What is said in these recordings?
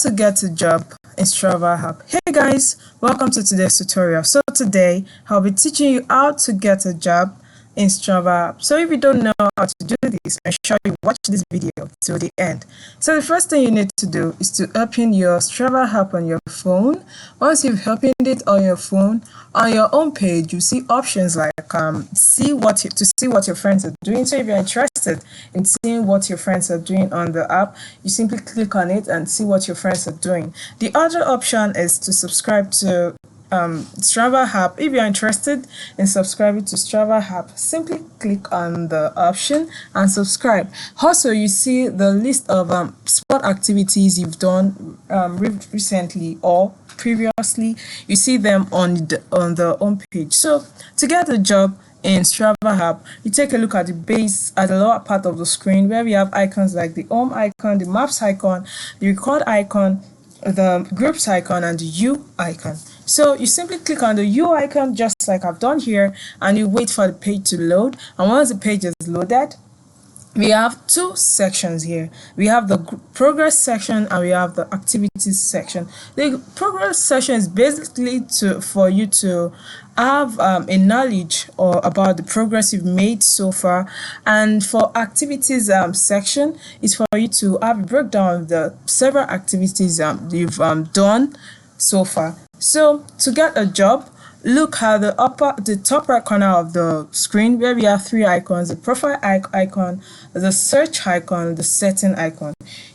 to get a job in Strava App. Hey guys, welcome to today's tutorial. So today I'll be teaching you how to get a job in Strava App. So if you don't know how to do this, make sure you watch this video till the end. So the first thing you need to do is to open your Strava App on your phone. Once you've opened it on your phone, on your home page you see options like see what your friends are doing. So if you're interested in seeing what your friends are doing on the app, you simply click on it and see what your friends are doing. The other option is to subscribe to Strava App. If you're interested in subscribing to Strava App, simply click on the option and subscribe. Also, you see the list of sport activities you've done recently or previously. You see them on the home page. So to get a job in Strava App, you take a look at the lower part of the screen where we have icons like the home icon, the maps icon, the record icon, the groups icon, and the U icon. So you simply click on the U icon just like I've done here, and you wait for the page to load. And once the page is loaded, we have two sections here. We have the progress section and we have the activities section. The progress section is basically for you to have a knowledge about the progress you've made so far, and for activities section is for you to have a breakdown of the several activities you've done so far. So to get a job, look at the top right corner of the screen where we have three icons: the profile icon, the search icon, the setting icon.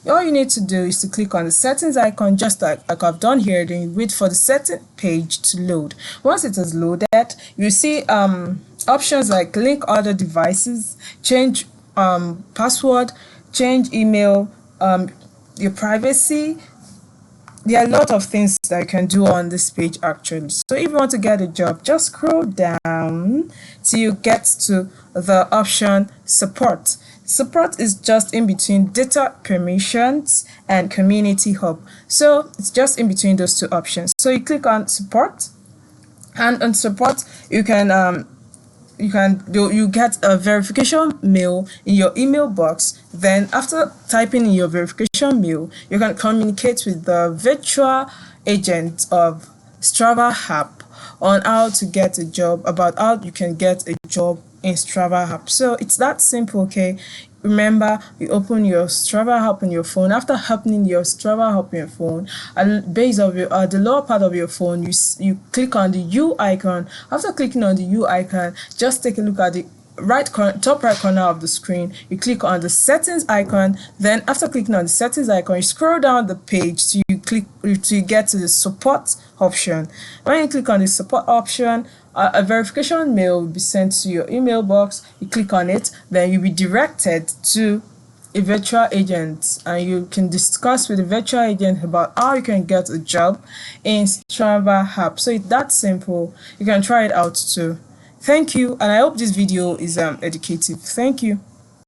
All you need to do is to click on the settings icon just like I've done here. Then you wait for the setting page to load. Once it is loaded, you see options like link other devices, change password, change email, your privacy. There are a lot of things that you can do on this page actually. So if you want to get a job, just scroll down till you get to the option support. Support is just in between data permissions and community hub. So it's just in between those two options. So you click on support, and on support you get a verification mail in your email box. Then after typing in your verification mail, you can communicate with the virtual agent of Strava App on how to get a job, about how you can get a job in Strava App. So it's that simple, okay? Remember, you open your Strava App on your phone. After opening your Strava App on your phone, and base of the lower part of your phone, you click on the U icon. After clicking on the U icon, just take a look at the top right corner of the screen. You click on the settings icon. Then after clicking on the settings icon, you scroll down the page till you get to the support option. When you click on the support option, a verification mail will be sent to your email box. You click on it, then you'll be directed to a virtual agent, and you can discuss with the virtual agent about how you can get a job in Strava App. So it's that simple. You can try it out too. Thank you, and I hope this video is educative. Thank you.